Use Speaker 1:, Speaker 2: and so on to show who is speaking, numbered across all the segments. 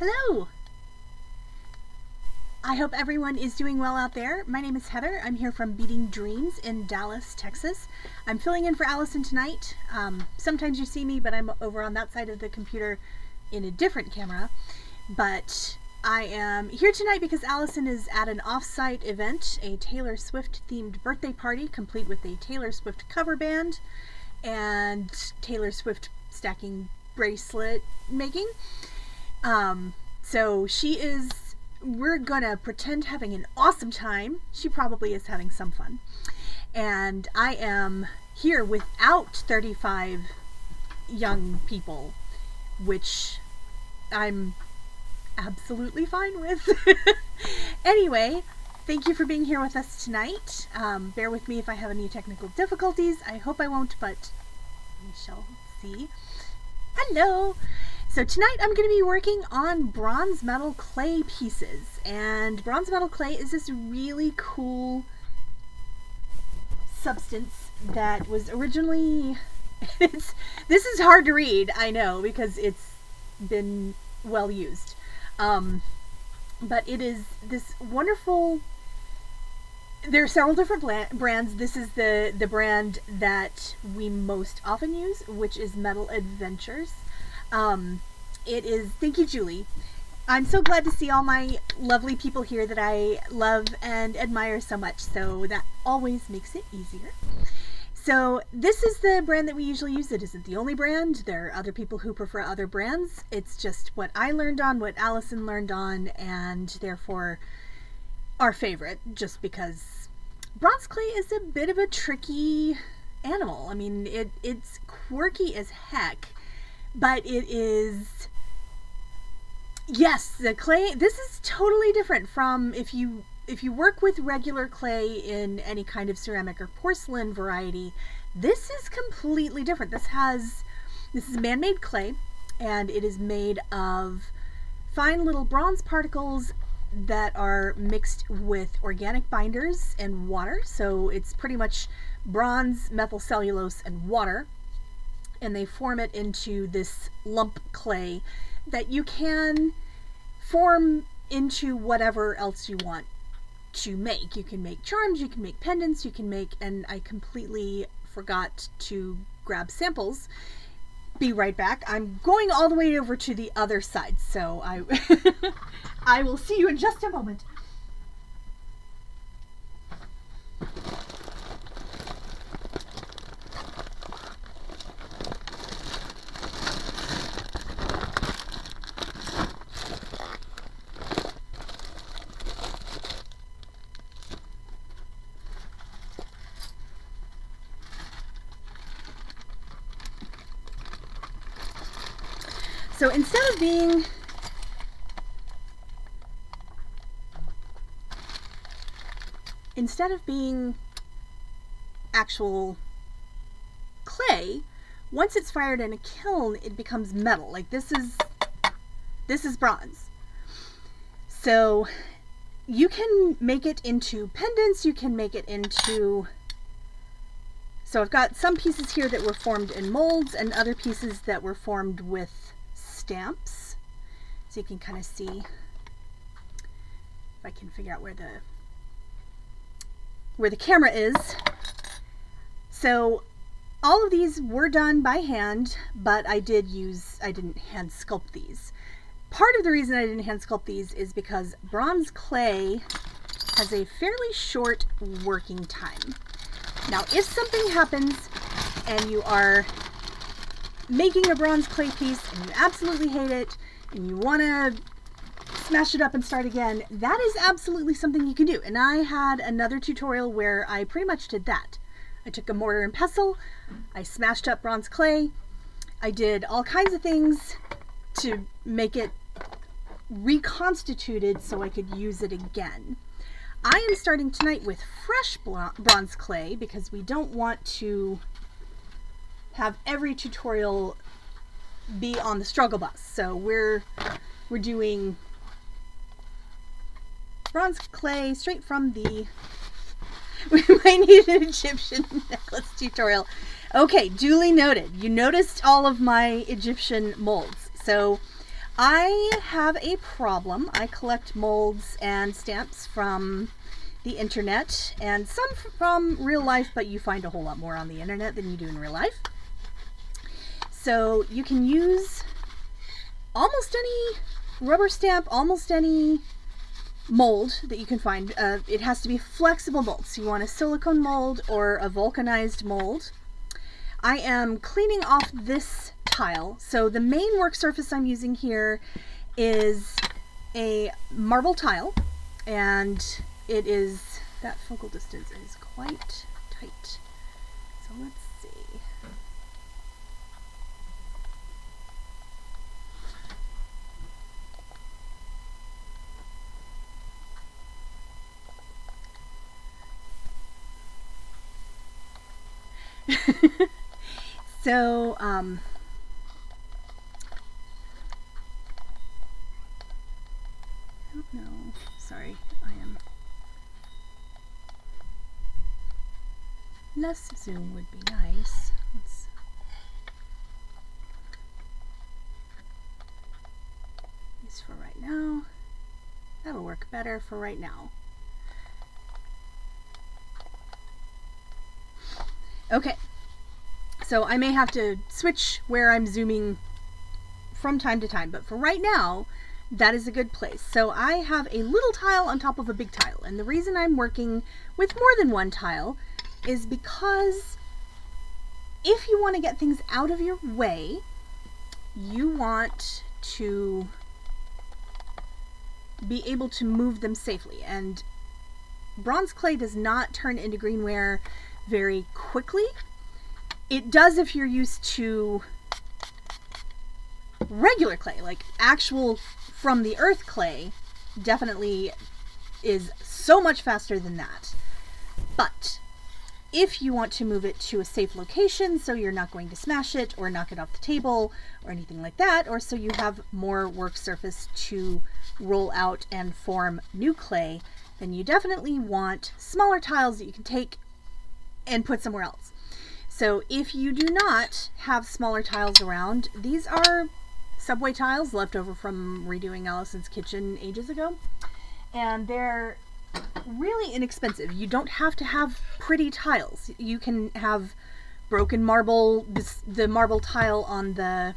Speaker 1: Hello! I hope everyone is doing well out there. My name is Heather. I'm here from Beading Dreams in Dallas, Texas. I'm filling in for Allison tonight. Sometimes you see me, but I'm over on that side of the computer in a different camera. But I am here tonight because Allison is at an off-site event, a Taylor Swift themed birthday party, complete with a Taylor Swift cover band and Taylor Swift stacking bracelet making. So we're gonna pretend having an awesome time. She probably is having some fun. And I am here without 35 young people, which I'm absolutely fine with. Anyway, thank you for being here with us tonight. Bear with me if I have any technical difficulties. I hope I won't, but we shall see. Hello! So tonight I'm going to be working on bronze metal clay pieces, and bronze metal clay is this really cool substance that was originally, this is hard to read, I know, because it's been well used, but it is this wonderful, there are several different brands. This is the brand that we most often use, which is Metal Adventures. It is, thank you, Julie. I'm so glad to see all my lovely people here that I love and admire so much, so that always makes it easier. So this is the brand that we usually use. It isn't the only brand. There are other people who prefer other brands. It's just what I learned on, what Allison learned on, and therefore our favorite, just because BronzClay is a bit of a tricky animal. I mean, it's quirky as heck. But it is, yes, the clay, this is totally different from if you work with regular clay in any kind of ceramic or porcelain variety. This is completely different. This is man-made clay, and it is made of fine little bronze particles that are mixed with organic binders and water. So it's pretty much bronze, methyl cellulose, and water. And they form it into this lump clay that you can form into whatever else you want to make. You can make charms, you can make pendants, you can make, and I completely forgot to grab samples. Be right back. I'm going all the way over to the other side, so I will see you in just a moment. So instead of being actual clay, once it's fired in a kiln, it becomes metal. Like this is bronze. So you can make it into pendants, you can make it into, so I've got some pieces here that were formed in molds and other pieces that were formed with stamps. So you can kind of see, if I can figure out where the camera is. So all of these were done by hand, but I didn't hand sculpt these. Part of the reason I didn't hand sculpt these is because BronzClay has a fairly short working time. Now, if something happens and you are making a BronzClay piece and you absolutely hate it and you want to smash it up and start again, that is absolutely something you can do. And I had another tutorial where I pretty much did that. I took a mortar and pestle, I smashed up BronzClay, I did all kinds of things to make it reconstituted so I could use it again. I am starting tonight with fresh BronzClay because we don't want to have every tutorial be on the struggle bus. So we're doing BronzClay straight from the we might need an Egyptian necklace tutorial. Okay, duly noted. You noticed all of my Egyptian molds. So I have a problem. I collect molds and stamps from the internet and some from real life, but you find a whole lot more on the internet than you do in real life. So you can use almost any rubber stamp, almost any mold that you can find. It has to be flexible mold. So you want a silicone mold or a vulcanized mold. I am cleaning off this tile. So the main work surface I'm using here is a marble tile, and it is, that focal distance is quite tight. So let's see. So, oh no, sorry, I am, less zoom would be nice. Let's, at least for right now, that'll work better for right now. Okay. So I may have to switch where I'm zooming from time to time, but for right now, that is a good place. So I have a little tile on top of a big tile, and the reason I'm working with more than one tile is because if you want to get things out of your way, you want to be able to move them safely, and BronzClay does not turn into greenware very quickly. It does if you're used to regular clay, like actual from the earth clay definitely is so much faster than that. But if you want to move it to a safe location so you're not going to smash it or knock it off the table or anything like that, or so you have more work surface to roll out and form new clay, then you definitely want smaller tiles that you can take and put somewhere else. So if you do not have smaller tiles around, these are subway tiles left over from redoing Allison's kitchen ages ago, and they're really inexpensive. You don't have to have pretty tiles. You can have broken marble, the marble tile on the,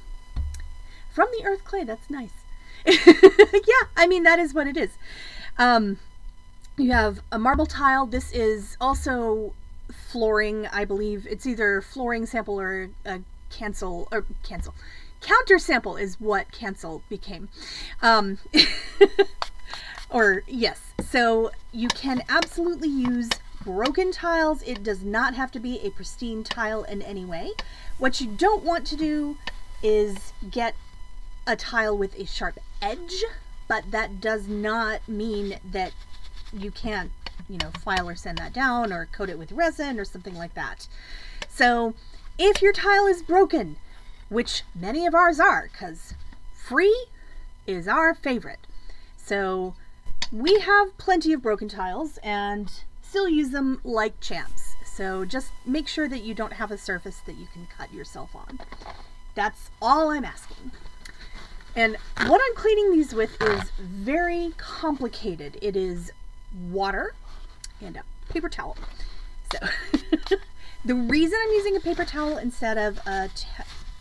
Speaker 1: from the earth clay, that's nice. Yeah, I mean, that is what it is. You have a marble tile. This is also flooring, I believe. It's either flooring sample or a counter sample is what cancel became. Or yes, so you can absolutely use broken tiles. It does not have to be a pristine tile in any way. What you don't want to do is get a tile with a sharp edge, but that does not mean that you can't, you know, file or sand that down or coat it with resin or something like that. So if your tile is broken, which many of ours are, because free is our favorite. So we have plenty of broken tiles and still use them like champs. So just make sure that you don't have a surface that you can cut yourself on. That's all I'm asking. And what I'm cleaning these with is very complicated. It is water and a paper towel. So the reason I'm using a paper towel instead of a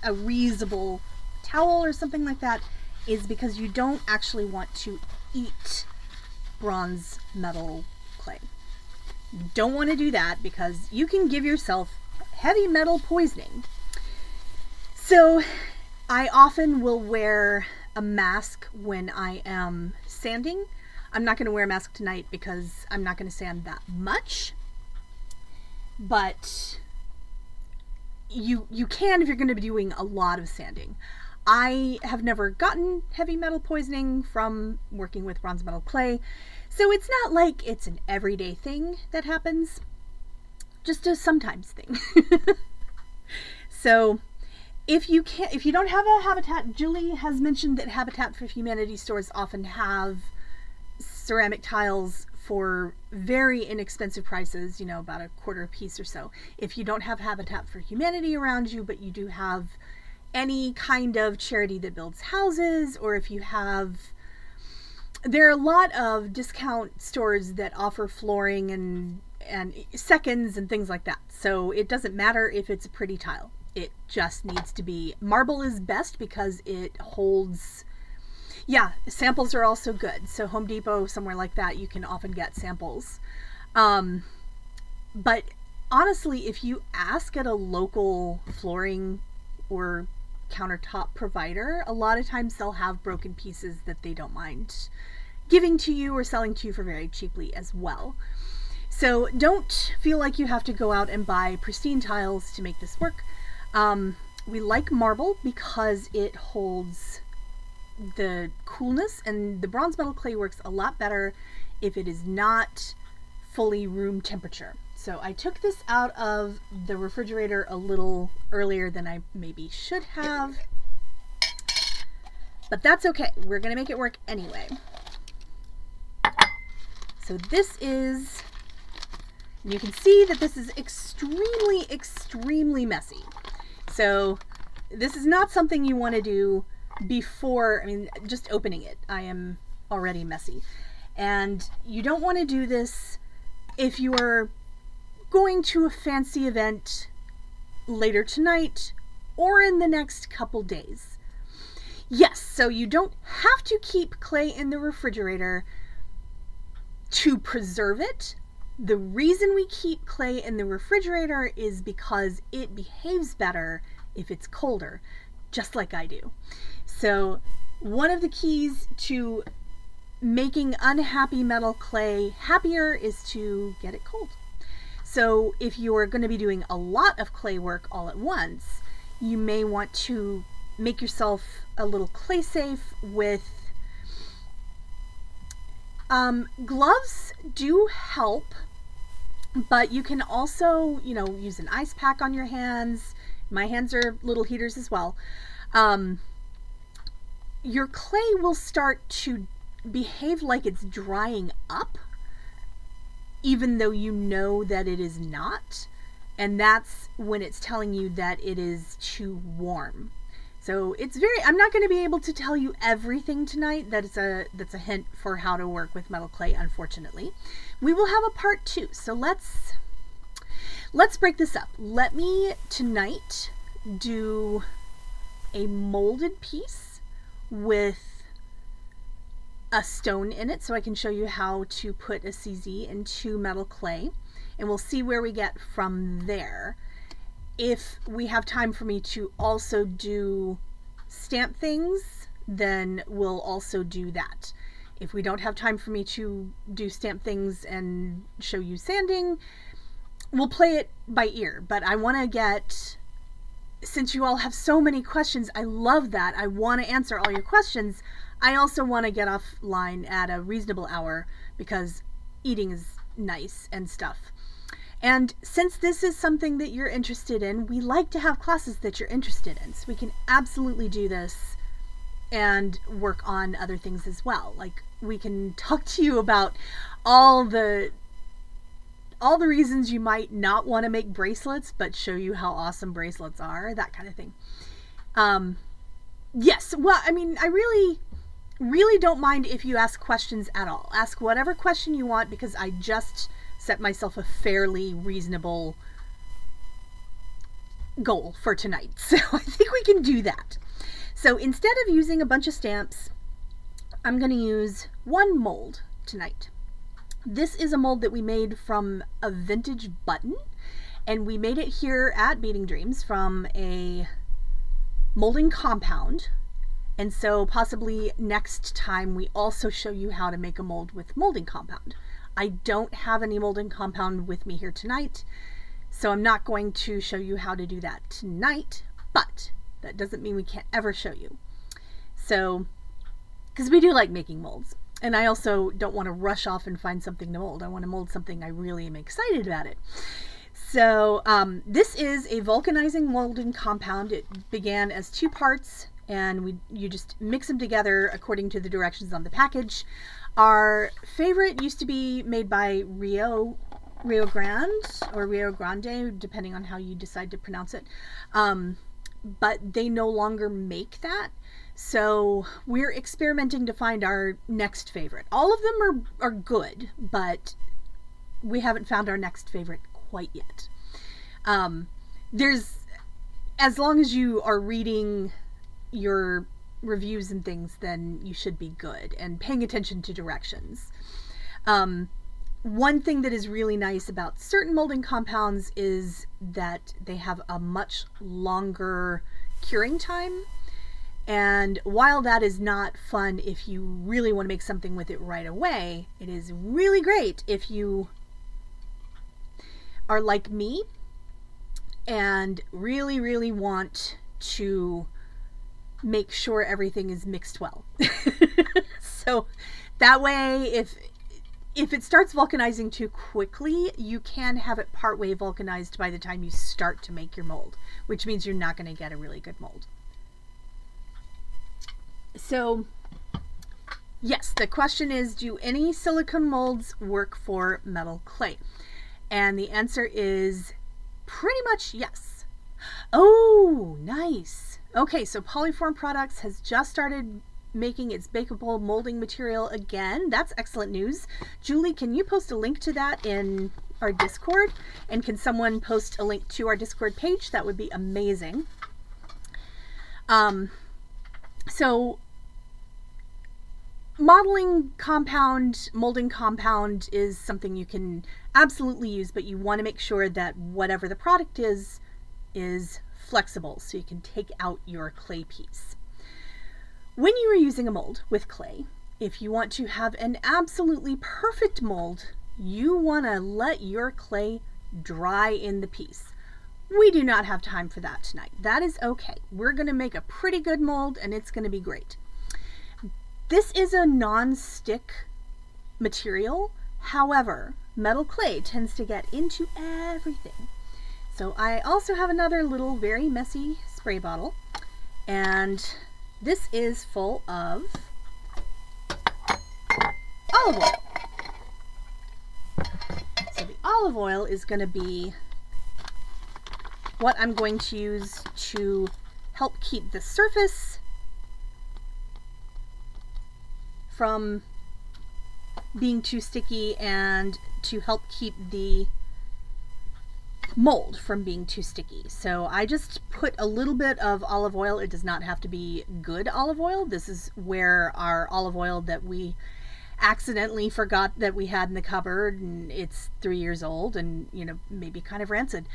Speaker 1: reusable towel or something like that is because you don't actually want to eat bronze metal clay. You don't want to do that because you can give yourself heavy metal poisoning. So I often will wear a mask when I am sanding. I'm not going to wear a mask tonight because I'm not going to sand that much. But you can if you're going to be doing a lot of sanding. I have never gotten heavy metal poisoning from working with bronze metal clay, so it's not like it's an everyday thing that happens, just a sometimes thing. So if you don't have a Habitat, Julie has mentioned that Habitat for Humanity stores often have ceramic tiles for very inexpensive prices, you know, about $0.25 a piece or so. If you don't have Habitat for Humanity around you, but you do have any kind of charity that builds houses, or if you have, there are a lot of discount stores that offer flooring and seconds and things like that. So it doesn't matter if it's a pretty tile. It just needs to be, marble is best because it holds, yeah, samples are also good. So Home Depot, somewhere like that, you can often get samples. But honestly, if you ask at a local flooring or countertop provider, a lot of times they'll have broken pieces that they don't mind giving to you or selling to you for very cheaply as well. So don't feel like you have to go out and buy pristine tiles to make this work. We like marble because it holds the coolness, and the bronze metal clay works a lot better if it is not fully room temperature. So I took this out of the refrigerator a little earlier than I maybe should have, but that's okay. We're gonna make it work anyway. So this is, you can see that this is extremely, extremely messy. So this is not something you want to do before, I mean, just opening it, I am already messy. And you don't want to do this if you are going to a fancy event later tonight or in the next couple days. Yes, so you don't have to keep clay in the refrigerator to preserve it. The reason we keep clay in the refrigerator is because it behaves better if it's colder, just like I do. So one of the keys to making unhappy metal clay happier is to get it cold. So if you're going to be doing a lot of clay work all at once, you may want to make yourself a little clay safe with gloves do help, but you can also, you know, use an ice pack on your hands. My hands are little heaters as well. Your clay will start to behave like it's drying up, even though you know that it is not. And that's when it's telling you that it is too warm. So it's very, I'm not going to be able to tell you everything tonight. That's a hint for how to work with metal clay, unfortunately. We will have a part 2. So let's break this up. Let me tonight do a molded piece with a stone in it so I can show you how to put a CZ into metal clay, and we'll see where we get from there. If we have time for me to also do stamp things, then we'll also do that. If we don't have time for me to do stamp things and show you sanding, we'll play it by ear. But I want to get, since you all have so many questions, I love that. I want to answer all your questions. I also want to get offline at a reasonable hour because eating is nice and stuff. And since this is something that you're interested in, we like to have classes that you're interested in. So we can absolutely do this and work on other things as well. Like, we can talk to you about all the reasons you might not want to make bracelets, but show you how awesome bracelets are, that kind of thing. Yes, well, I mean, I really don't mind if you ask questions at all. Ask whatever question you want, because I just set myself a fairly reasonable goal for tonight. So I think we can do that. So instead of using a bunch of stamps, I'm going to use one mold tonight. This is a mold that we made from a vintage button, and we made it here at Beading Dreams from a molding compound. And so possibly next time we also show you how to make a mold with molding compound. I don't have any molding compound with me here tonight, so I'm not going to show you how to do that tonight, but that doesn't mean we can't ever show you. So, because we do like making molds, and I also don't want to rush off and find something to mold. I want to mold something I really am excited about it. So this is a vulcanizing molding compound. It began as 2 parts, and you just mix them together according to the directions on the package. Our favorite used to be made by Rio Grande, or Rio Grande, depending on how you decide to pronounce it. but they no longer make that. So we're experimenting to find our next favorite. All of them are good, but we haven't found our next favorite quite yet. There's, as long as you are reading your reviews and things, then you should be good and paying attention to directions. One thing that is really nice about certain molding compounds is that they have a much longer curing time. And while that is not fun if you really want to make something with it right away, it is really great if you are like me and really, really want to make sure everything is mixed well. So that way, if it starts vulcanizing too quickly, you can have it partway vulcanized by the time you start to make your mold, which means you're not going to get a really good mold. So yes, the question is, do any silicone molds work for metal clay? And the answer is pretty much yes. Oh, nice. Okay, so Polyform Products has just started making its bakeable molding material again. That's excellent news. Julie, can you post a link to that in our Discord? And can someone post a link to our Discord page? That would be amazing. So molding compound is something you can absolutely use, but you want to make sure that whatever the product is flexible so you can take out your clay piece. When you are using a mold with clay, if you want to have an absolutely perfect mold, you want to let your clay dry in the piece. We do not have time for that tonight. That is okay. We're going to make a pretty good mold and it's going to be great. This is a non-stick material. However, metal clay tends to get into everything. So I also have another little very messy spray bottle, and this is full of olive oil. So the olive oil is going to be what I'm going to use to help keep the surface from being too sticky and to help keep the mold from being too sticky. So I just put a little bit of olive oil. It does not have to be good olive oil. This is where our olive oil that we accidentally forgot that we had in the cupboard, and it's 3 years old and, you know, maybe kind of rancid.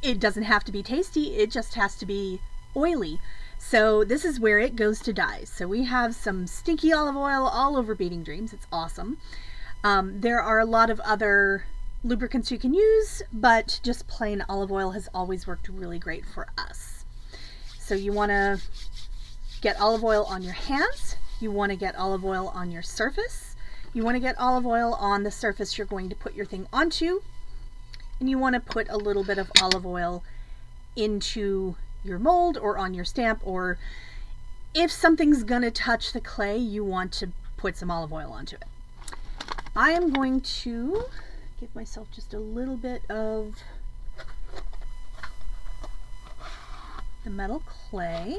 Speaker 1: It doesn't have to be tasty. It just has to be oily. So this is where it goes to die. So we have some stinky olive oil all over Beading Dreams. It's awesome. There are a lot of other lubricants you can use, but just plain olive oil has always worked really great for us. So you want to get olive oil on your hands. You want to get olive oil on your surface. You want to get olive oil on the surface you're going to put your thing onto. And you want to put a little bit of olive oil into your mold or on your stamp, or if something's going to touch the clay, you want to put some olive oil onto it. I am going to give myself just a little bit of the metal clay.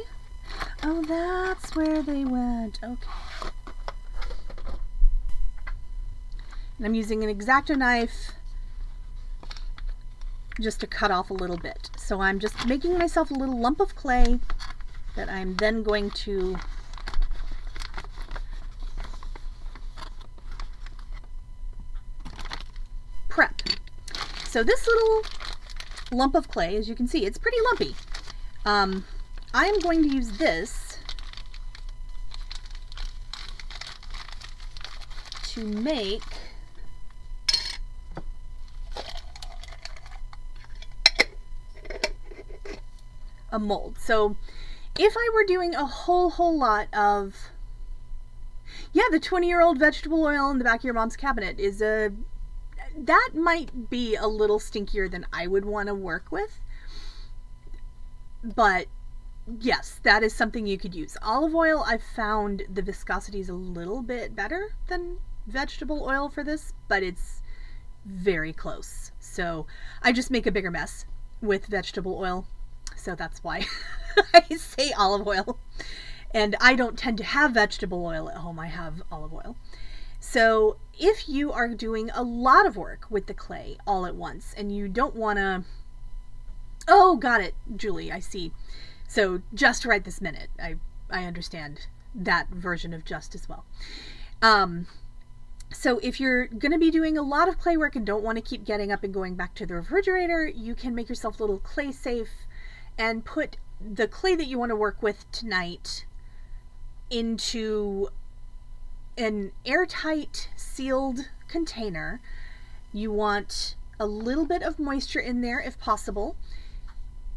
Speaker 1: Oh, that's where they went. Okay. And I'm using an X-Acto knife just to cut off a little bit. So I'm just making myself a little lump of clay that I'm then going to prep. So this little lump of clay, as you can see, it's pretty lumpy. I'm going to use this to make a mold. So if I were doing a whole lot of, yeah, the 20-year-old vegetable oil in the back of your mom's cabinet is that might be a little stinkier than I would want to work with. But yes, that is something you could use. Olive oil, I've found the viscosity is a little bit better than vegetable oil for this, but it's very close. So I just make a bigger mess with vegetable oil. So that's why I say olive oil. And I don't tend to have vegetable oil at home. I have olive oil. So if you are doing a lot of work with the clay all at once and you don't want to... Oh, got it, Julie, I see. So just right this minute. I understand that version of just as well. So if you're going to be doing a lot of clay work and don't want to keep getting up and going back to the refrigerator, you can make yourself a little clay safe and put the clay that you want to work with tonight into an airtight sealed container. You want a little bit of moisture in there if possible,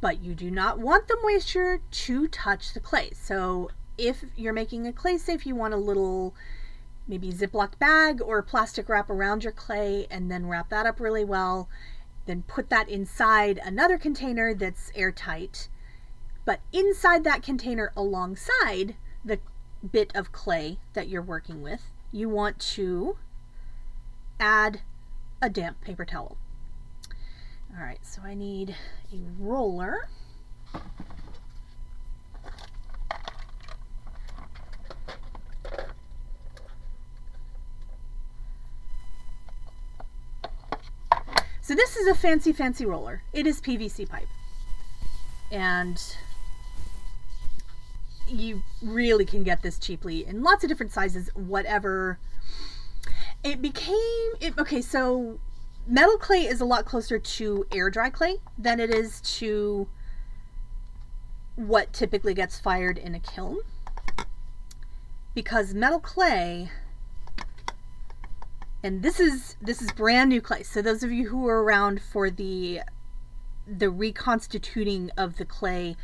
Speaker 1: but you do not want the moisture to touch the clay. So if you're making a clay safe, you want a little maybe Ziploc bag or plastic wrap around your clay and then wrap that up really well. Then put that inside another container that's airtight. But inside that container, alongside the bit of clay that you're working with, you want to add a damp paper towel. All right, so I need a roller. So this is a fancy roller. It is PVC pipe. And you really can get this cheaply in lots of different sizes, whatever. Okay, so metal clay is a lot closer to air dry clay than it is to what typically gets fired in a kiln. Because metal clay, and this is brand new clay. So those of you who were around for the reconstituting of the clay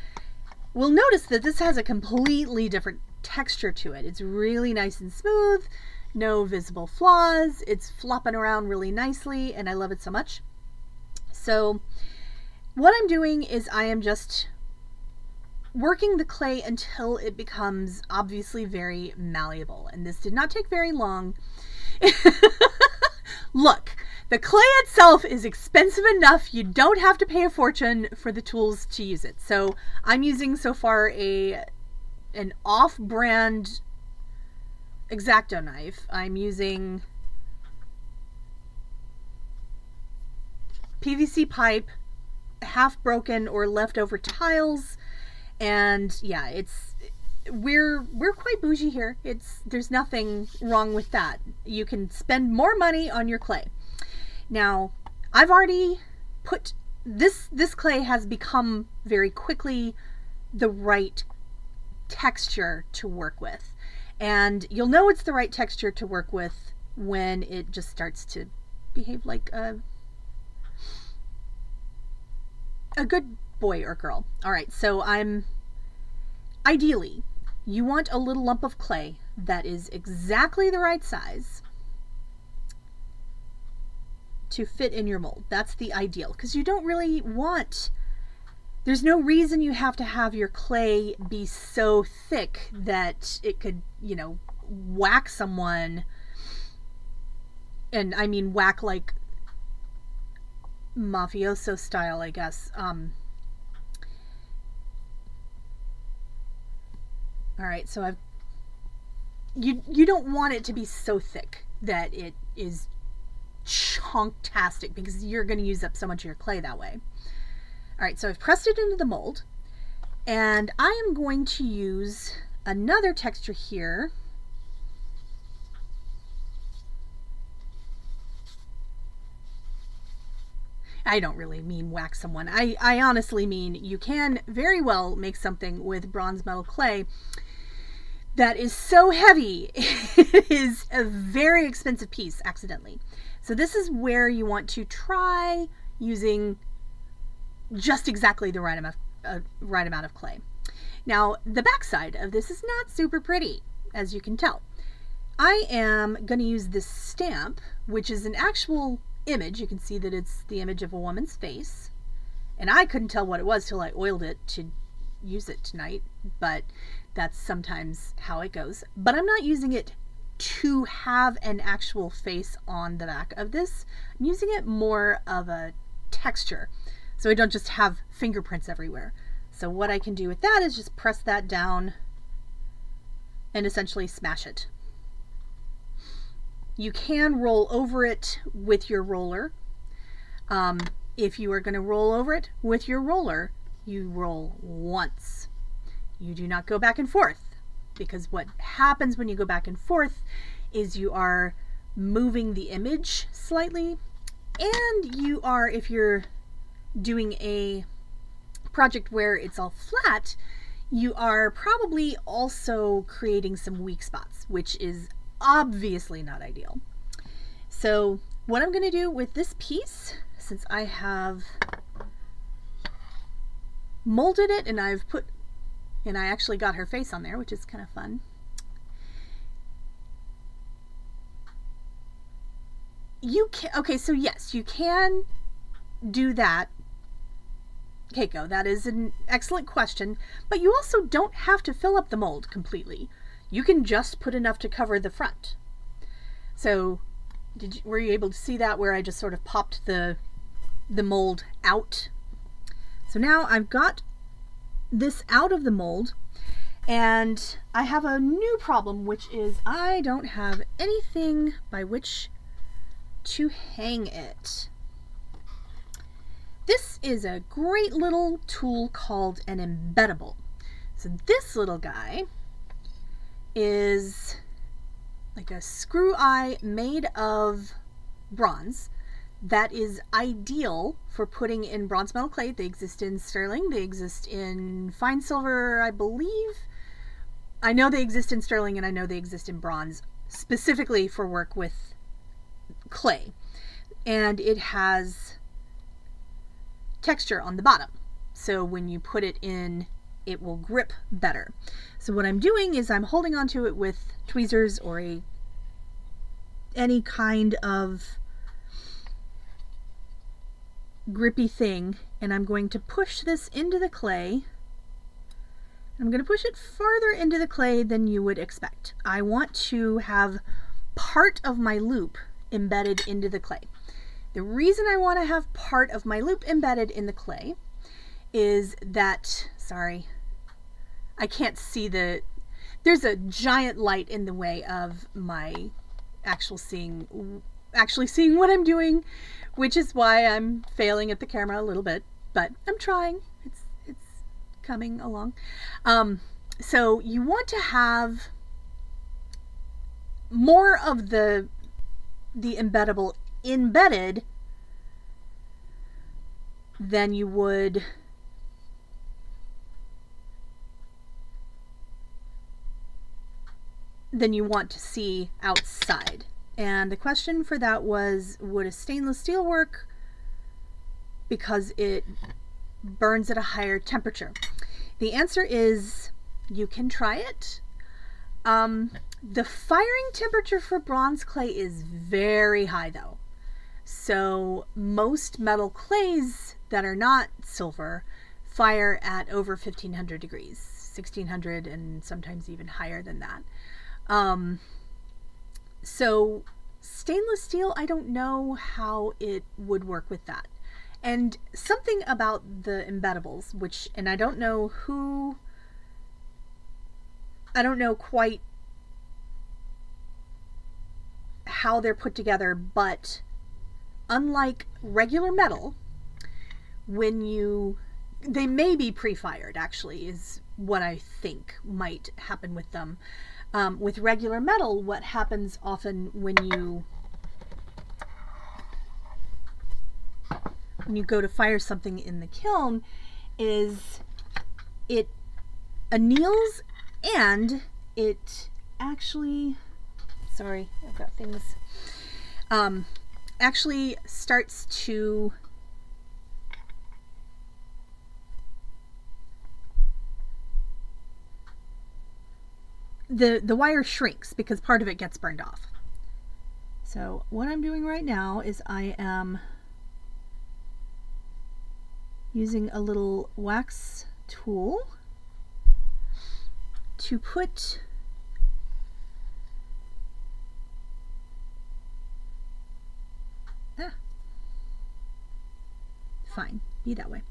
Speaker 1: will notice that this has a completely different texture to it. It's really nice and smooth, no visible flaws. It's flopping around really nicely, and I love it so much. So what I'm doing is I am just working the clay until it becomes obviously very malleable. And this did not take very long. Look, the clay itself is expensive enough. You don't have to pay a fortune for the tools to use it. So I'm using so far an off-brand X-Acto knife. I'm using PVC pipe, half broken or leftover tiles, and yeah, we're quite bougie here. There's nothing wrong with that. You can spend more money on your clay. Now, I've already put this clay has become very quickly the right texture to work with. And you'll know it's the right texture to work with when it just starts to behave like a good boy or girl. All right, so ideally, you want a little lump of clay that is exactly the right size to fit in your mold. That's the ideal, because you don't really want, there's no reason you have to have your clay be so thick that it could, whack someone. And I mean whack like mafioso style, I guess. All right, so you don't want it to be so thick that it is chunktastic, because you're going to use up so much of your clay that way. All right, so I've pressed it into the mold, and I am going to use another texture here. I don't really mean whack someone. I honestly mean you can very well make something with bronze metal clay that is so heavy it is a very expensive piece accidentally. So this is where you want to try using just exactly the right amount of clay. Now, the backside of this is not super pretty, as you can tell. I am going to use this stamp, which is an actual image. You can see that it's the image of a woman's face, and I couldn't tell what it was till I oiled it to use it tonight, but that's sometimes how it goes. But I'm not using it to have an actual face on the back of this. I'm using it more of a texture, so I don't just have fingerprints everywhere. So what I can do with that is just press that down and essentially smash it. You can roll over it with your roller. If you are going to roll over it with your roller, you roll once. You do not go back and forth, because what happens when you go back and forth is you are moving the image slightly, and you are, if you're doing a project where it's all flat, you are probably also creating some weak spots, which is obviously not ideal. So what I'm going to do with this piece, since I have molded it and I actually got her face on there, which is kind of fun. Okay, so yes, you can do that, Keiko. That is an excellent question, but you also don't have to fill up the mold completely. You can just put enough to cover the front. So were you able to see that, where I just sort of popped the mold out? So now I've got this out of the mold, and I have a new problem, which is I don't have anything by which to hang it. This is a great little tool called an embeddable. So this little guy is like a screw eye made of bronze that is ideal for putting in bronze metal clay. They exist in sterling, they exist in fine silver, I believe. I know they exist in sterling, and I know they exist in bronze, specifically for work with clay. And it has texture on the bottom, so when you put it in, it will grip better. So what I'm doing is I'm holding onto it with tweezers or any kind of grippy thing, and I'm going to push this into the clay. I'm going to push it farther into the clay than you would expect. I want to have part of my loop embedded into the clay. The reason I want to have part of my loop embedded in the clay is that, sorry, I can't see there's a giant light in the way of my actually seeing what I'm doing, which is why I'm failing at the camera a little bit, but I'm trying. It's coming along. So you want to have more of the embeddable embedded than you would than you want to see outside. And the question for that was, would a stainless steel work because it burns at a higher temperature? The answer is you can try it. The firing temperature for bronze clay is very high though. So most metal clays that are not silver fire at over 1500 degrees, 1600, and sometimes even higher than that. So stainless steel, I don't know how it would work with that. And something about the embeddables, and I don't know quite how they're put together, but unlike regular metal, they may be pre-fired, actually, is what I think might happen with them. With regular metal, what happens often when you go to fire something in the kiln is it anneals, and it actually, sorry, I've got things, actually starts to the wire shrinks because part of it gets burned off. So what I'm doing right now is I am using a little wax tool to put fine, be that way,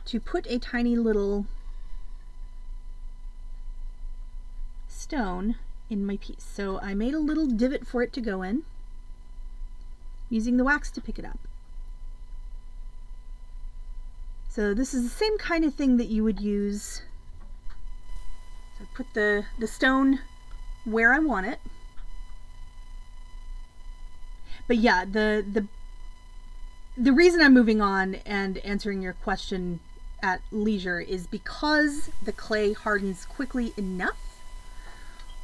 Speaker 1: to put a tiny little stone in my piece. So I made a little divot for it to go in, using the wax to pick it up. So this is the same kind of thing that you would use. So put the stone where I want it. But yeah, the reason I'm moving on and answering your question at leisure is because the clay hardens quickly enough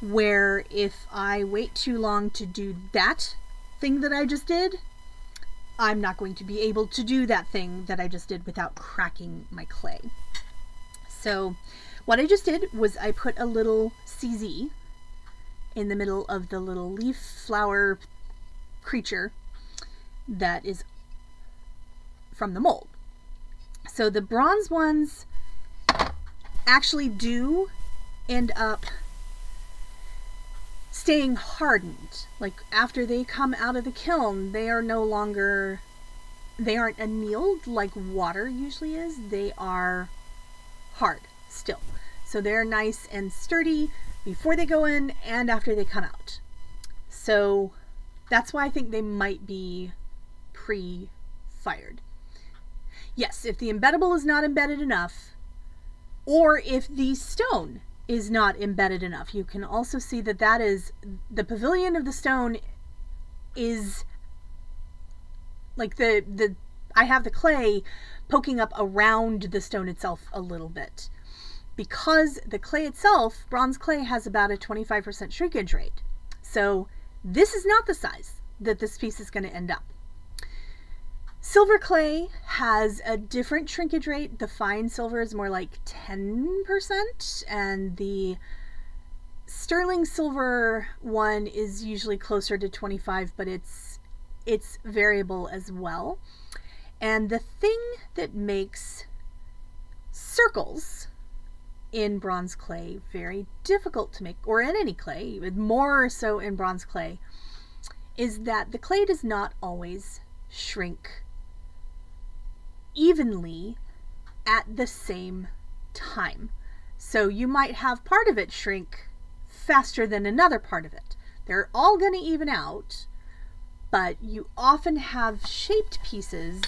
Speaker 1: where if I wait too long to do that thing that I just did, I'm not going to be able to do that thing that I just did without cracking my clay. So what I just did was I put a little CZ in the middle of the little leaf flower creature that is from the mold. So the bronze ones actually do end up staying hardened. Like after they come out of the kiln, they are no longer, they aren't annealed like water usually is. They are hard still. So they're nice and sturdy before they go in and after they come out. So that's why I think they might be pre-fired. Yes, if the embeddable is not embedded enough, or if the stone is not embedded enough, you can also see that that is, the pavilion of the stone is like I have the clay poking up around the stone itself a little bit. Because the clay itself, bronze clay, has about a 25% shrinkage rate. So this is not the size that this piece is going to end up. Silver clay has a different shrinkage rate. The fine silver is more like 10%, and the sterling silver one is usually closer to 25%, but it's variable as well. And the thing that makes circles in bronze clay very difficult to make, or in any clay, more so in bronze clay, is that the clay does not always shrink evenly at the same time. So you might have part of it shrink faster than another part of it. They're all going to even out, but you often have shaped pieces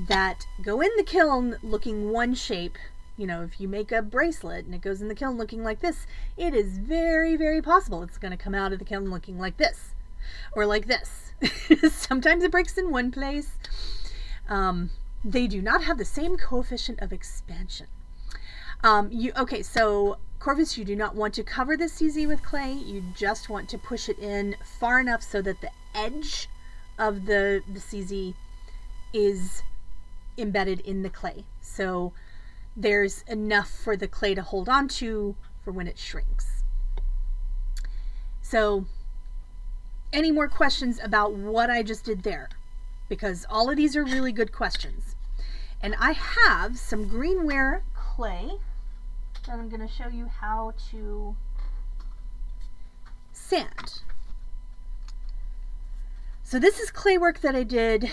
Speaker 1: that go in the kiln looking one shape. You know, if you make a bracelet and it goes in the kiln looking like this, it is very, very possible it's going to come out of the kiln looking like this or like this. Sometimes it breaks in one place. They do not have the same coefficient of expansion. Okay, so Corvus, you do not want to cover the CZ with clay. You just want to push it in far enough so that the edge of the CZ is embedded in the clay. So there's enough for the clay to hold on to for when it shrinks. So any more questions about what I just did there? Because all of these are really good questions. And I have some greenware clay that I'm going to show you how to sand. So this is clay work that I did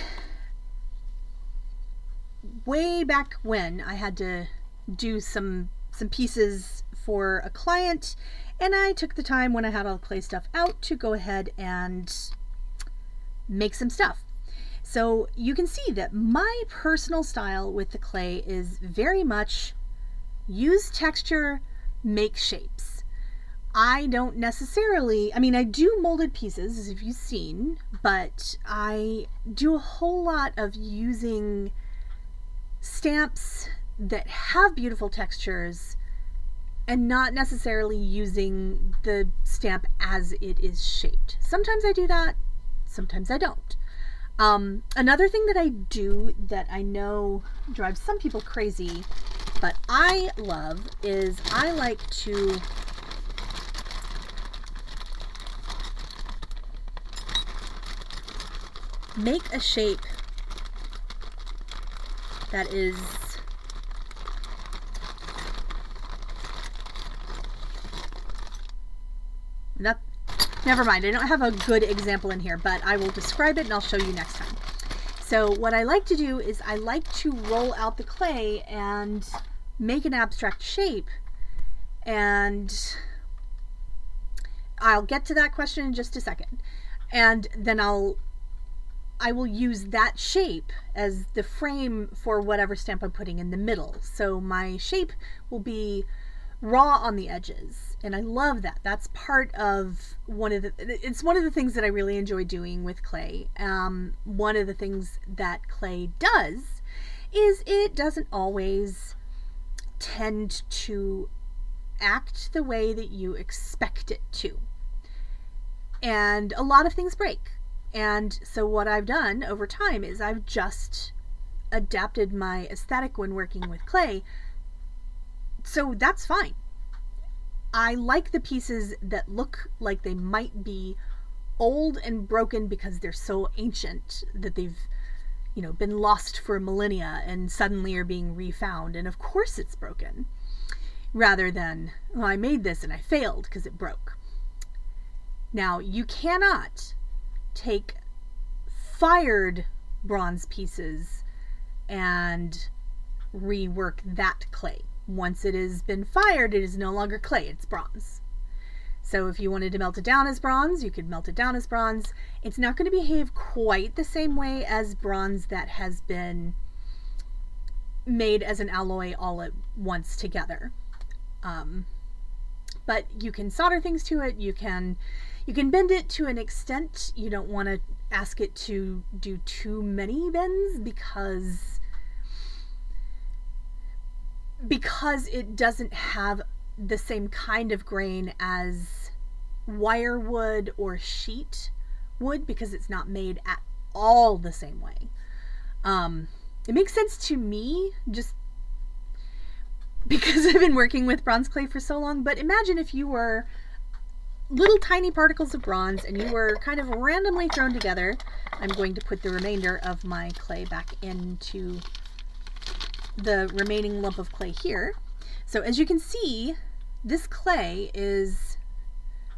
Speaker 1: way back when I had to do some pieces for a client, and I took the time when I had all the clay stuff out to go ahead and make some stuff. So you can see that my personal style with the clay is very much use texture, make shapes. I don't necessarily, I mean, I do molded pieces, as you've seen, but I do a whole lot of using stamps that have beautiful textures and not necessarily using the stamp as it is shaped. Sometimes I do that, sometimes I don't. Another thing that I do that I know drives some people crazy, but I love, is I like to make a shape that is not, never mind, I don't have a good example in here, but I will describe it and I'll show you next time. So what I like to do is I like to roll out the clay and make an abstract shape, and I'll get to that question in just a second. And then I will use that shape as the frame for whatever stamp I'm putting in the middle. So my shape will be raw on the edges, and I love that. That's part of it's one of the things that I really enjoy doing with clay. One of the things that clay does is it doesn't always tend to act the way that you expect it to. And a lot of things break. And so what I've done over time is I've just adapted my aesthetic when working with clay. So that's fine. I like the pieces that look like they might be old and broken because they're so ancient that they've, been lost for millennia and suddenly are being refound. And of course it's broken. Rather than, well, I made this and I failed because it broke. Now, you cannot take fired bronze pieces and rework that clay. Once it has been fired, it is no longer clay, it's bronze. So if you wanted to melt it down as bronze, you could melt it down as bronze. It's not going to behave quite the same way as bronze that has been made as an alloy all at once together. But you can solder things to it, you can bend it to an extent. You don't want to ask it to do too many bends because it doesn't have the same kind of grain as wire wood or sheet wood, because it's not made at all the same way. It makes sense to me just because I've been working with bronze clay for so long, but imagine if you were little tiny particles of bronze and you were kind of randomly thrown together. I'm going to put the remainder of my clay back into the remaining lump of clay here. So as you can see, this clay is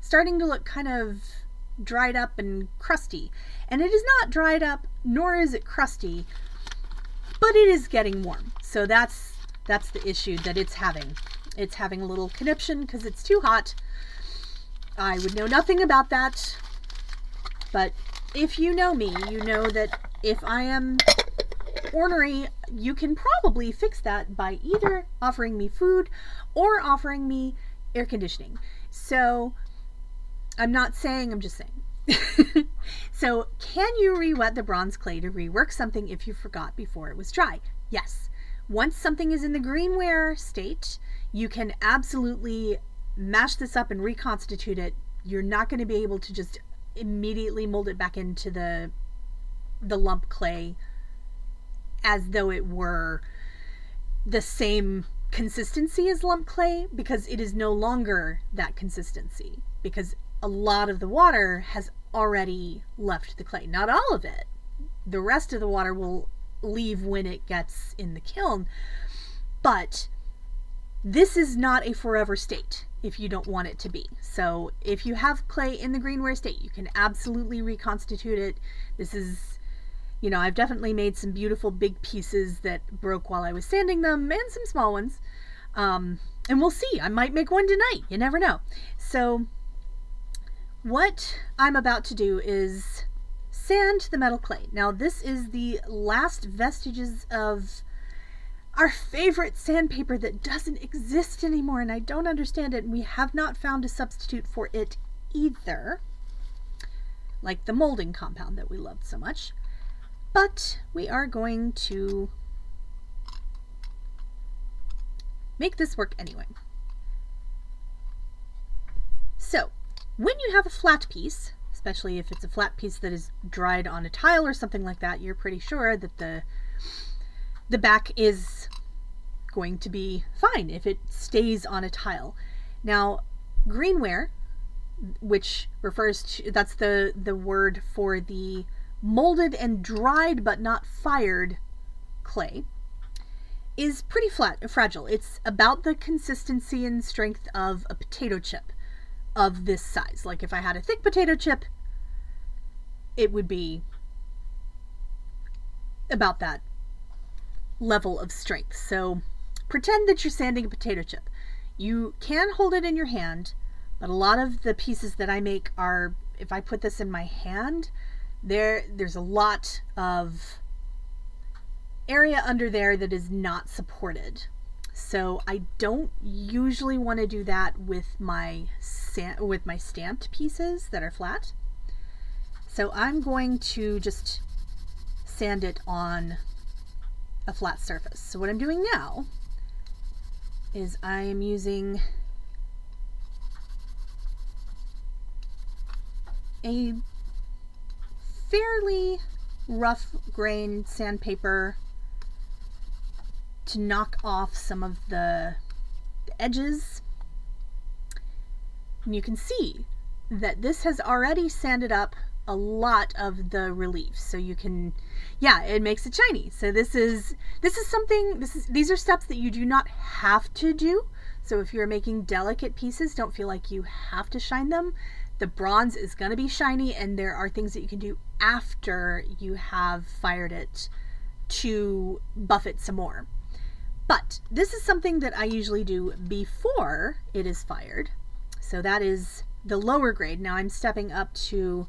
Speaker 1: starting to look kind of dried up and crusty. And it is not dried up, nor is it crusty, but it is getting warm. So that's the issue that it's having. It's having a little conniption because it's too hot. I would know nothing about that, but if you know me, you know that if I am ornery, you can probably fix that by either offering me food or offering me air conditioning. So I'm not saying, I'm just saying. So can you re-wet the bronze clay to rework something if you forgot before it was dry? Yes. Once something is in the greenware state, you can absolutely mash this up and reconstitute it. You're not going to be able to just immediately mold it back into the lump clay as though it were the same consistency as lump clay, because it is no longer that consistency, because a lot of the water has already left the clay. Not all of it. The rest of the water will leave when it gets in the kiln, but this is not a forever state if you don't want it to be. So if you have clay in the greenware state, you can absolutely reconstitute it. This is, I've definitely made some beautiful big pieces that broke while I was sanding them, and some small ones. And we'll see. I might make one tonight. You never know. So what I'm about to do is sand the metal clay. Now this is the last vestiges of our favorite sandpaper that doesn't exist anymore, and I don't understand it, and we have not found a substitute for it either, like the molding compound that we loved so much. But we are going to make this work anyway. So when you have a flat piece, especially if it's a flat piece that is dried on a tile or something like that, you're pretty sure that the back is going to be fine if it stays on a tile. Now, greenware, which refers to, that's the word for the molded and dried but not fired clay, is pretty fragile. It's about the consistency and strength of a potato chip of this size. Like if I had a thick potato chip, it would be about that level of strength. So pretend that you're sanding a potato chip. You can hold it in your hand, But a lot of the pieces that I make are, if I put this in my hand, there's a lot of area under there that is not supported. So I don't usually want to do that with my stamped pieces that are flat. So I'm going to just sand it on a flat surface. So what I'm doing now is I am using a fairly rough grain sandpaper to knock off some of the edges. And you can see that this has already sanded up a lot of the relief, so you can, yeah, it makes it shiny. So these are steps that you do not have to do. So if you're making delicate pieces, don't feel like you have to shine them. The bronze is going to be shiny, and there are things that you can do after you have fired it to buff it some more. But this is something that I usually do before it is fired. So that is the lower grade. Now I'm stepping up to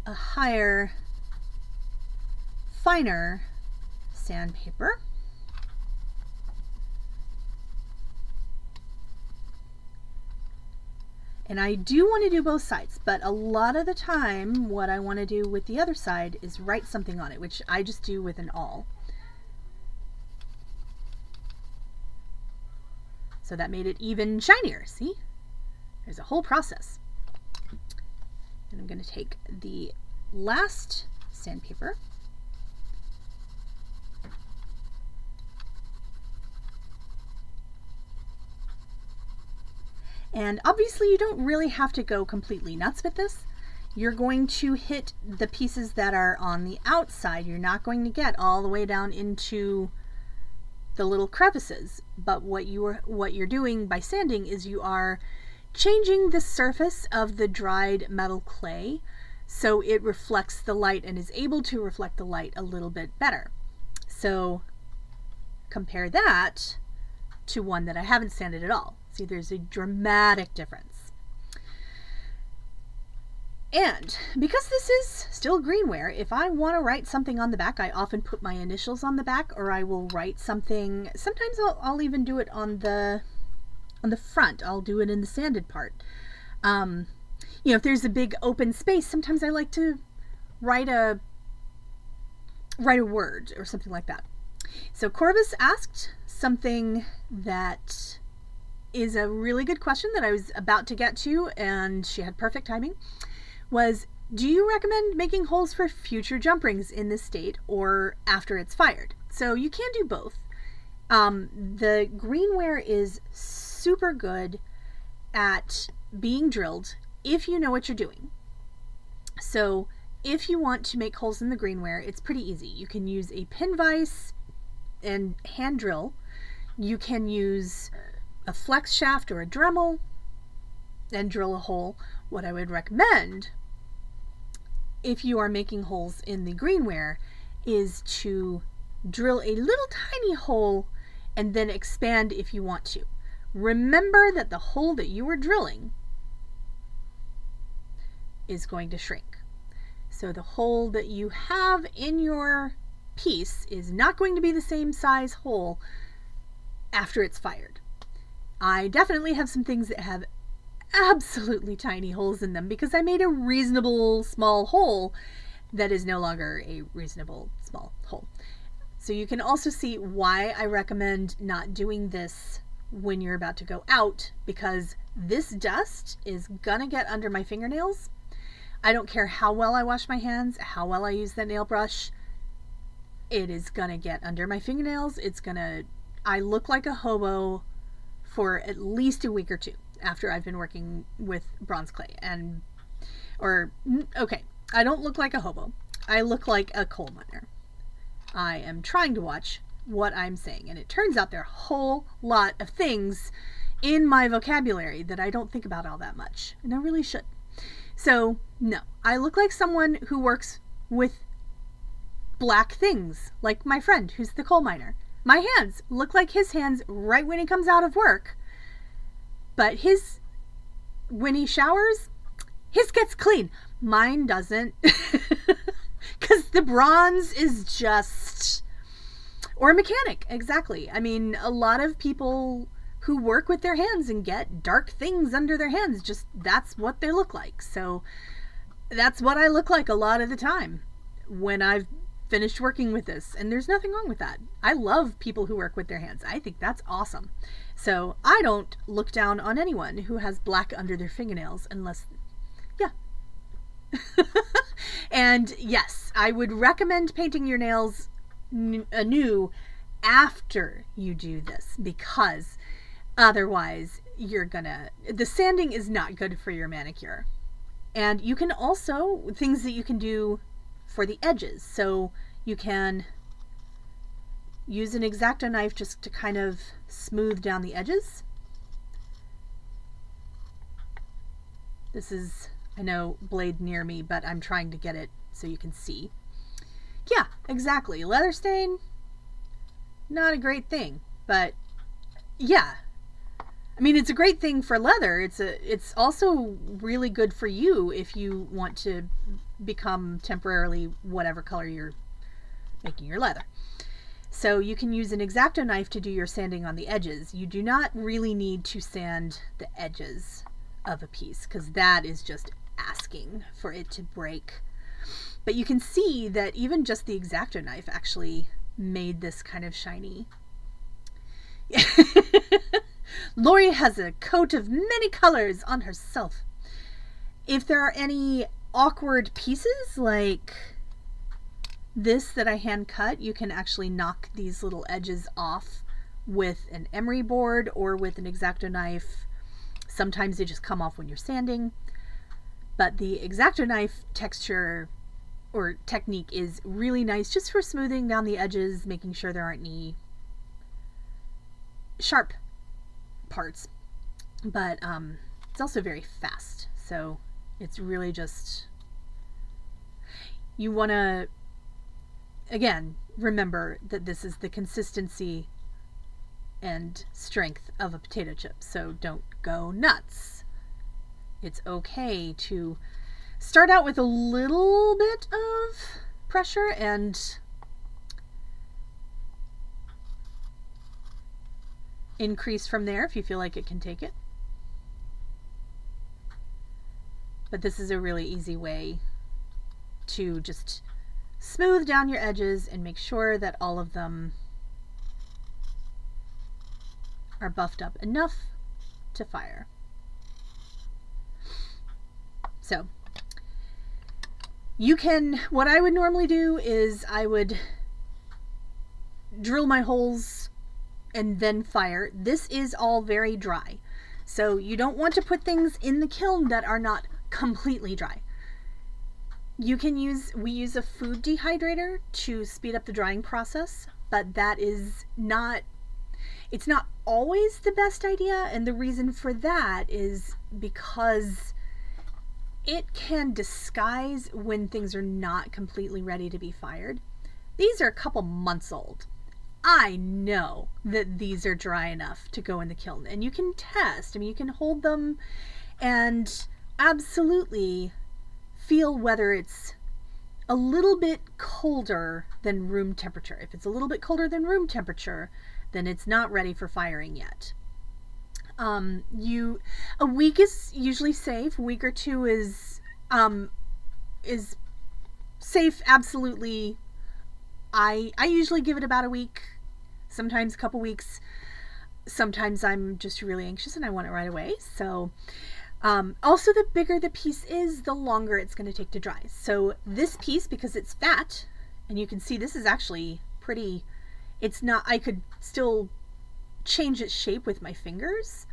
Speaker 1: a higher, finer sandpaper. And I do want to do both sides, but a lot of the time what I want to do with the other side is write something on it, which I just do with an awl. So that made it even shinier, see? There's a whole process. And I'm going to take the last sandpaper and obviously you don't really have to go completely nuts with this. You're going to hit the pieces that are on the outside. You're not going to get all the way down into the little crevices, but what you're doing by sanding is you are changing the surface of the dried metal clay so it reflects the light and is able to reflect the light a little bit better. So compare that to one that I haven't sanded at all. See, there's a dramatic difference. And because this is still greenware, if I want to write something on the back, I often put my initials on the back, or I will write something. Sometimes I'll even do it on the front. I'll do it in the sanded part. You know, if there's a big open space, sometimes I like to write a word or something like that. So Corvus asked something that is a really good question that I was about to get to, and she had perfect timing, was, do you recommend making holes for future jump rings in this state or after it's fired? So you can do both. The greenware is super good at being drilled if you know what you're doing. So if you want to make holes in the greenware, it's pretty easy. You can use a pin vise and hand drill. You can use a flex shaft or a Dremel and drill a hole. What I would recommend if you are making holes in the greenware is to drill a little tiny hole and then expand if you want to. Remember that the hole that you are drilling is going to shrink. So the hole that you have in your piece is not going to be the same size hole after it's fired. I definitely have some things that have absolutely tiny holes in them because I made a reasonable small hole that is no longer a reasonable small hole. So you can also see why I recommend not doing this when you're about to go out, because this dust is gonna get under my fingernails. I don't care how well I wash my hands, how well I use that nail brush, it is gonna get under my fingernails. I look like a hobo for at least a week or two after I've been working with BronzClay. I don't look like a hobo. I look like a coal miner. I am trying to watch what I'm saying, and it turns out there are a whole lot of things in my vocabulary that I don't think about all that much, and I really should. So, no, I look like someone who works with black things, like my friend who's the coal miner. My hands look like his hands right when he comes out of work. But when he showers, his gets clean. Mine doesn't. Because the bronze is just... Or a mechanic, exactly. I mean, a lot of people who work with their hands and get dark things under their hands, just that's what they look like. So that's what I look like a lot of the time when I've finished working with this. And there's nothing wrong with that. I love people who work with their hands. I think that's awesome. So I don't look down on anyone who has black under their fingernails unless, yeah. And yes, I would recommend painting your nails anew after you do this, because otherwise the sanding is not good for your manicure. And you can also, things that you can do for the edges. So you can use an X-Acto knife just to kind of smooth down the edges. This is, I know, blade near me, but I'm trying to get it so you can see. Yeah, exactly. Leather stain, not a great thing, but yeah. I mean, it's a great thing for leather. It's also really good for you if you want to become temporarily whatever color you're making your leather. So you can use an X-Acto knife to do your sanding on the edges. You do not really need to sand the edges of a piece, because that is just asking for it to break. But you can see that even just the X-Acto knife actually made this kind of shiny. Lori has a coat of many colors on herself. If there are any awkward pieces like this that I hand cut, you can actually knock these little edges off with an emery board or with an X-Acto knife. Sometimes they just come off when you're sanding. But the X-Acto knife texture or technique is really nice just for smoothing down the edges, making sure there aren't any sharp parts. But it's also very fast, so it's really just, you want to, again, remember that this is the consistency and strength of a potato chip, so don't go nuts. It's okay to start out with a little bit of pressure and increase from there if you feel like it can take it. But this is a really easy way to just smooth down your edges and make sure that all of them are buffed up enough to fire. So you can, what I would normally do is I would drill my holes and then fire. This is all very dry, so you don't want to put things in the kiln that are not completely dry. You can we use a food dehydrator to speed up the drying process, but that is not, it's not always the best idea, and the reason for that is because it can disguise when things are not completely ready to be fired. These are a couple months old. I know that these are dry enough to go in the kiln, and you can test. I mean, you can hold them and absolutely feel whether it's a little bit colder than room temperature. If it's a little bit colder than room temperature, then it's not ready for firing yet. A week is usually safe. A week or two is safe, absolutely. I usually give it about a week, sometimes a couple weeks. Sometimes I'm just really anxious and I want it right away. So also, the bigger the piece is, the longer it's going to take to dry. So this piece, because it's fat, and you can see this is actually pretty, it's not, I could still change its shape with my fingers,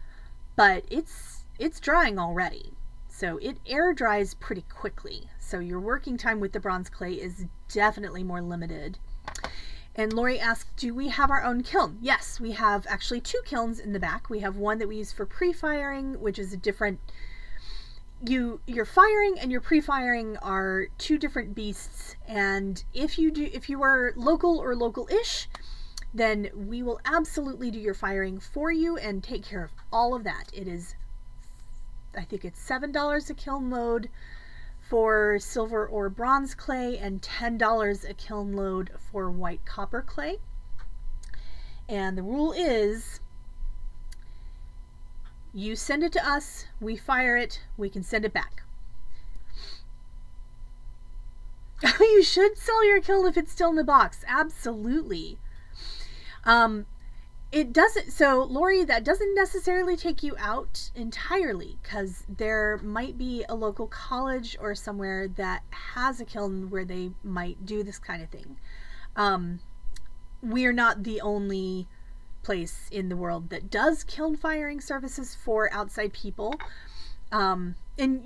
Speaker 1: but it's drying already. So it air dries pretty quickly. So your working time with the BronzClay is definitely more limited. And Lori asked, do we have our own kiln? Yes, we have actually two kilns in the back. We have one that we use for pre-firing, which is a different, your firing and your pre-firing are two different beasts. And if you are local or local-ish, then we will absolutely do your firing for you and take care of all of that. It is, I think it's $7 a kiln load for silver or bronze clay and $10 a kiln load for white copper clay. And the rule is, you send it to us, we fire it, we can send it back. You should sell your kiln if it's still in the box. Absolutely. It doesn't, so Lori, that doesn't necessarily take you out entirely, because there might be a local college or somewhere that has a kiln where they might do this kind of thing. We're not the only place in the world that does kiln firing services for outside people. And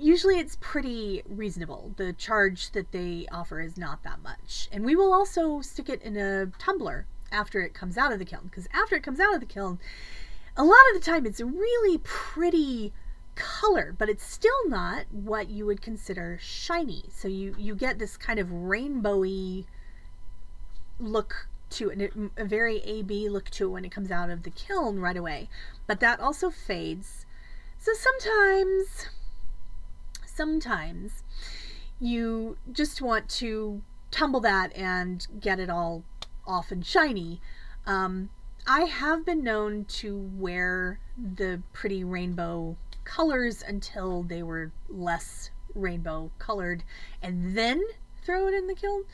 Speaker 1: usually it's pretty reasonable. The charge that they offer is not that much. And we will also stick it in a tumbler after it comes out of the kiln, because after it comes out of the kiln, a lot of the time it's a really pretty color, but it's still not what you would consider shiny. So you get this kind of rainbowy look to it, a very AB look to it when it comes out of the kiln right away. But that also fades. So sometimes you just want to tumble that and get it all off and shiny. I have been known to wear the pretty rainbow colors until they were less rainbow colored and then throw it in the kiln.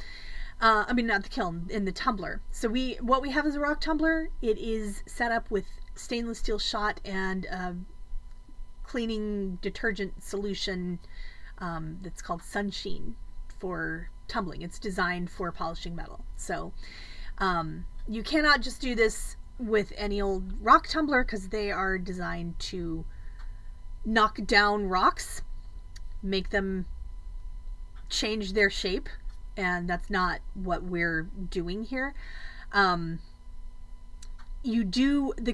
Speaker 1: I mean, not the kiln, in the tumbler. So what we have is a rock tumbler. It is set up with stainless steel shot and cleaning detergent solution that's called Sunsheen for tumbling. It's designed for polishing metal. So you cannot just do this with any old rock tumbler, because they are designed to knock down rocks, make them change their shape, and that's not what we're doing here. The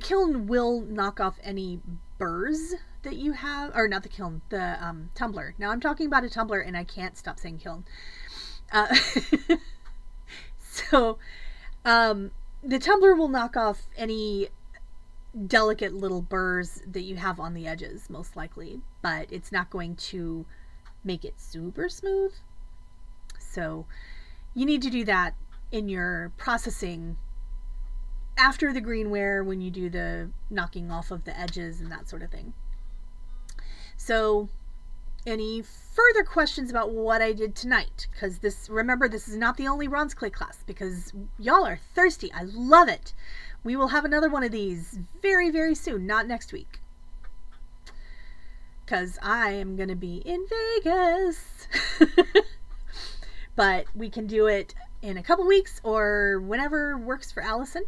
Speaker 1: kiln will knock off any burrs that you have, or not the kiln, the tumbler. Now I'm talking about a tumbler and I can't stop saying kiln. So the tumbler will knock off any delicate little burrs that you have on the edges, most likely, but it's not going to make it super smooth. So you need to do that in your processing after the greenware, when you do the knocking off of the edges and that sort of thing. So any further questions about what I did tonight? Because remember, this is not the only BronzClay class, because y'all are thirsty. I love it. We will have another one of these very, very soon, not next week, because I am going to be in Vegas. But we can do it in a couple weeks or whenever works for Allison.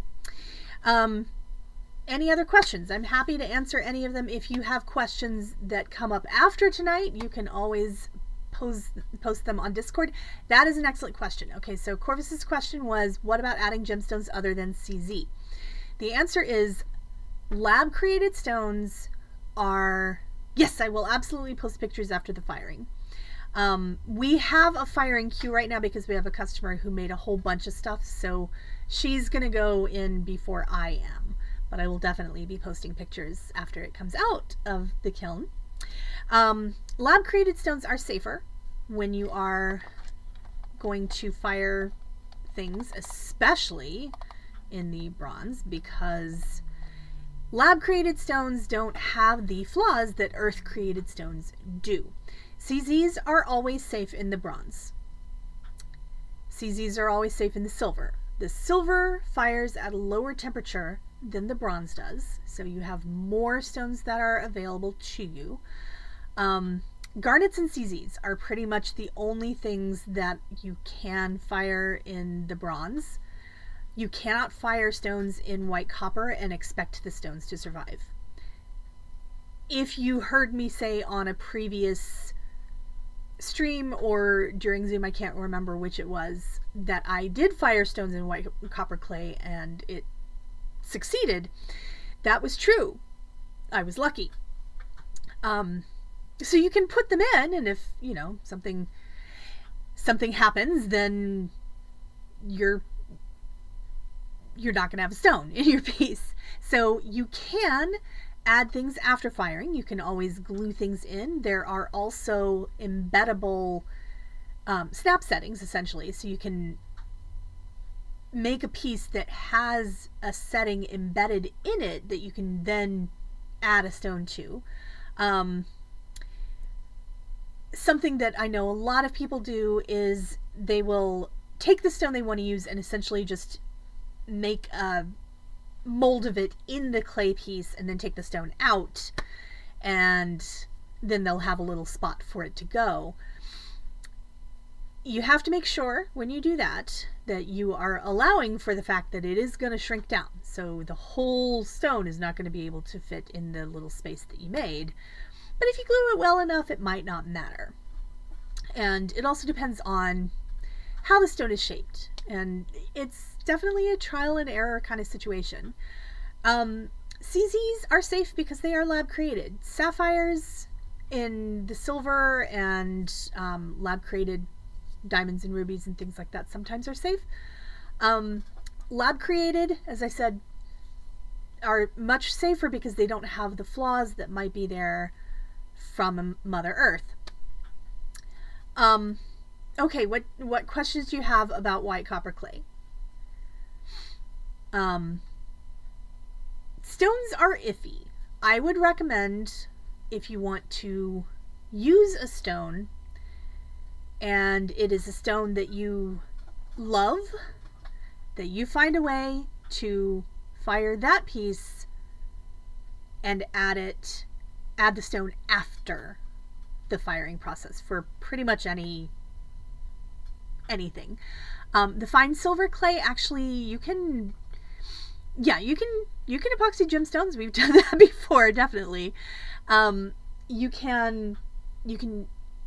Speaker 1: Any other questions? I'm happy to answer any of them. If you have questions that come up after tonight, you can always post them on Discord. That is an excellent question. Okay, so Corvus's question was, what about adding gemstones other than CZ? The answer is, lab created stones are, yes, I will absolutely post pictures after the firing. We have a firing queue right now because we have a customer who made a whole bunch of stuff, so she's gonna go in before I am, but I will definitely be posting pictures after it comes out of the kiln. Lab created stones are safer when you are going to fire things, especially in the bronze, because lab created stones don't have the flaws that earth created stones do. CZs are always safe in the bronze. CZs are always safe in the silver. The silver fires at a lower temperature than the bronze does, so you have more stones that are available to you. Garnets and CZs are pretty much the only things that you can fire in the bronze. You cannot fire stones in white copper and expect the stones to survive. If you heard me say on a previous stream or during Zoom, I can't remember which it was, that I did fire stones in white copper clay and it succeeded, that was true. I was lucky. So you can put them in, and if, you know, something happens, then you're you're not going to have a stone in your piece. So you can add things after firing. You can always glue things in. There are also embeddable snap settings, essentially, so you can make a piece that has a setting embedded in it that you can then add a stone to. Something that I know a lot of people do is they will take the stone they want to use and essentially just make a mold of it in the clay piece and then take the stone out, and then they'll have a little spot for it to go. You have to make sure when you do that you are allowing for the fact that it is going to shrink down. So the whole stone is not going to be able to fit in the little space that you made. But if you glue it well enough, it might not matter. And it also depends on how the stone is shaped. And it's definitely a trial and error kind of situation. CZs are safe because they are lab created. Sapphires in the silver and lab created diamonds and rubies and things like that sometimes are safe. Lab created, as I said, are much safer because they don't have the flaws that might be there from Mother Earth. Okay, what questions do you have about white copper clay? Stones are iffy. I would recommend, if you want to use a stone and it is a stone that you love, that you find a way to fire that piece and add the stone after the firing process for pretty much anything. The fine silver clay, actually, you can epoxy gemstones. We've done that before, definitely. You can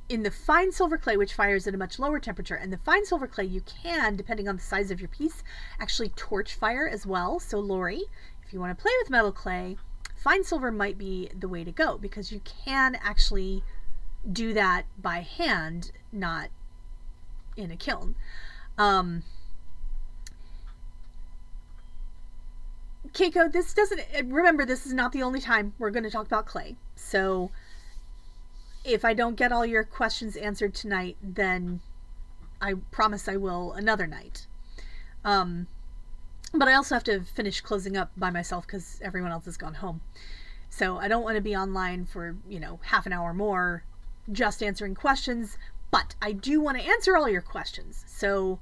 Speaker 1: in the fine silver clay, which fires at a much lower temperature, and the fine silver clay you can, depending on the size of your piece, actually torch fire as well. So Lori, if you want to play with metal clay, fine silver might be the way to go, because you can actually do that by hand, not in a kiln. Keiko, remember, this is not the only time we're going to talk about clay. So if I don't get all your questions answered tonight, then I promise I will another night. But I also have to finish closing up by myself because everyone else has gone home. So I don't want to be online for, half an hour more just answering questions, but I do want to answer all your questions. So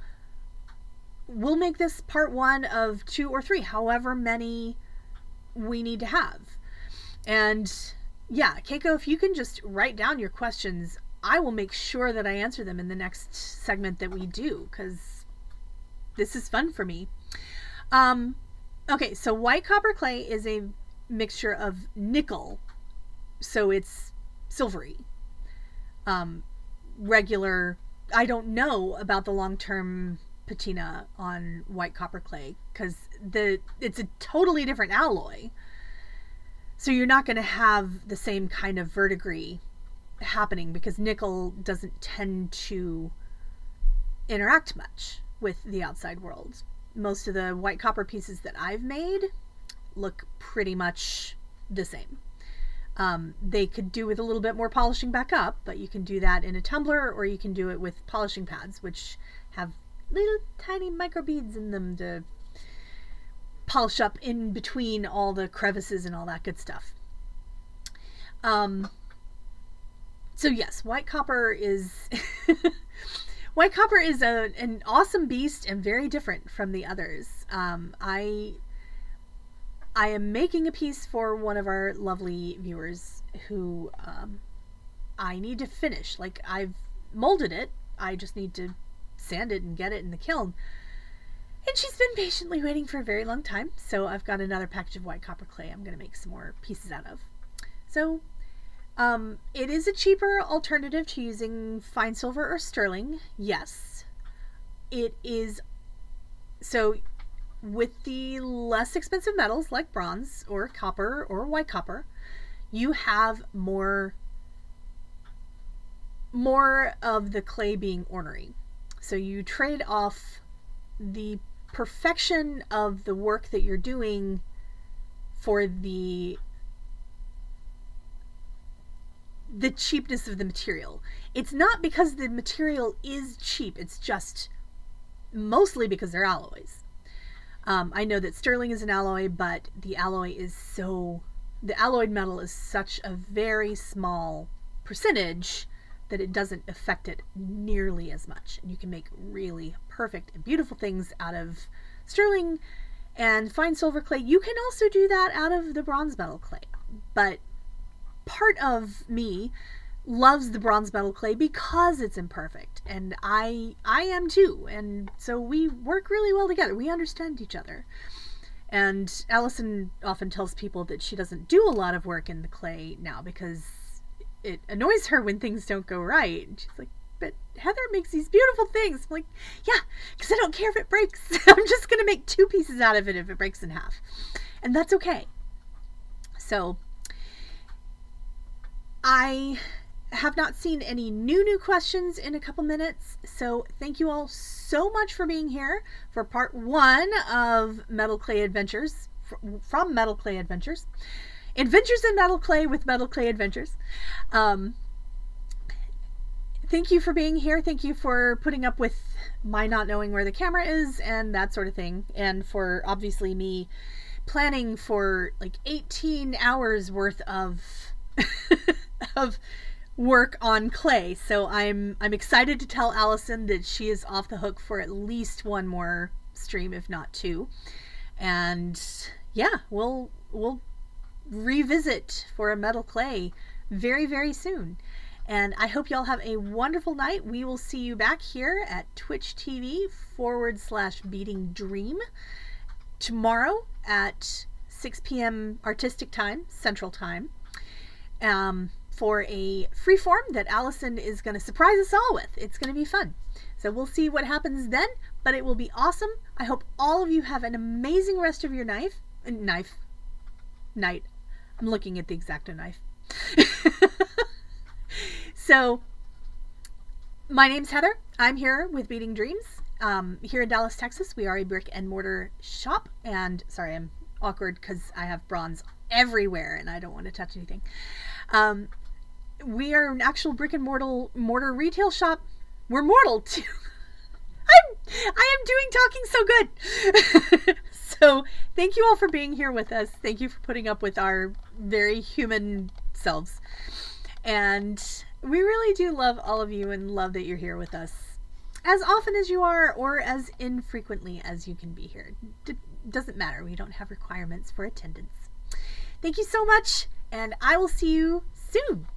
Speaker 1: we'll make this part 1 of 2 or 3, however many we need to have. And yeah, Keiko, if you can just write down your questions, I will make sure that I answer them in the next segment that we do, because this is fun for me. Okay, so white copper clay is a mixture of nickel, so it's silvery. Regular, I don't know about the long-term patina on white copper clay, because it's a totally different alloy. So you're not going to have the same kind of verdigris happening, because nickel doesn't tend to interact much with the outside world. Most of the white copper pieces that I've made look pretty much the same. They could do with a little bit more polishing back up, but you can do that in a tumbler, or you can do it with polishing pads, which have little tiny micro beads in them to polish up in between all the crevices and all that good stuff. So yes, white copper is white copper is an awesome beast and very different from the others. I am making a piece for one of our lovely viewers who I need to finish. Like, I've molded it, I just need to sand it and get it in the kiln. And she's been patiently waiting for a very long time, so I've got another package of white copper clay I'm going to make some more pieces out of. So it is a cheaper alternative to using fine silver or sterling, yes. It is. So with the less expensive metals like bronze or copper or white copper, you have more of the clay being ornery. So you trade off the perfection of the work that you're doing for the cheapness of the material. It's not because the material is cheap, it's just mostly because they're alloys. I know that sterling is an alloy, but the alloyed metal is such a very small percentage that it doesn't affect it nearly as much. And you can make really perfect and beautiful things out of sterling and fine silver clay. You can also do that out of the bronze metal clay. But part of me loves the bronze metal clay because it's imperfect, and I am too, and so we work really well together. We understand each other. And Allison often tells people that she doesn't do a lot of work in the clay now because it annoys her when things don't go right. And she's like, but Heather makes these beautiful things. I'm like, yeah, because I don't care if it breaks. I'm just going to make 2 pieces out of it if it breaks in half. And that's okay. So I have not seen any new questions in a couple minutes. So thank you all so much for being here for part 1 of Metal Clay Adventures from Metal Clay Adventures. Adventures in Metal Clay with Metal Clay Adventures. Thank you for being here. Thank you for putting up with my not knowing where the camera is and that sort of thing. And for obviously me planning for like 18 hours worth of of work on clay. So I'm excited to tell Allison that she is off the hook for at least 1 more stream, if not 2. And yeah, we'll revisit for a metal clay very, very soon. And I hope y'all have a wonderful night. We will see you back here at Twitch TV/Beading Dream tomorrow at 6 p.m. Artistic Time, Central Time, for a freeform that Allison is going to surprise us all with. It's going to be fun. So we'll see what happens then, but it will be awesome. I hope all of you have an amazing rest of your night. I'm looking at the X-Acto knife. So, my name's Heather. I'm here with Beading Dreams. Here in Dallas, Texas, we are a brick and mortar shop. And, sorry, I'm awkward because I have bronze everywhere and I don't want to touch anything. We are an actual brick and mortar retail shop. We're mortal too. I am doing talking so good. So thank you all for being here with us. Thank you for putting up with our very human selves. And we really do love all of you and love that you're here with us as often as you are or as infrequently as you can be here. Doesn't matter. We don't have requirements for attendance. Thank you so much, and I will see you soon.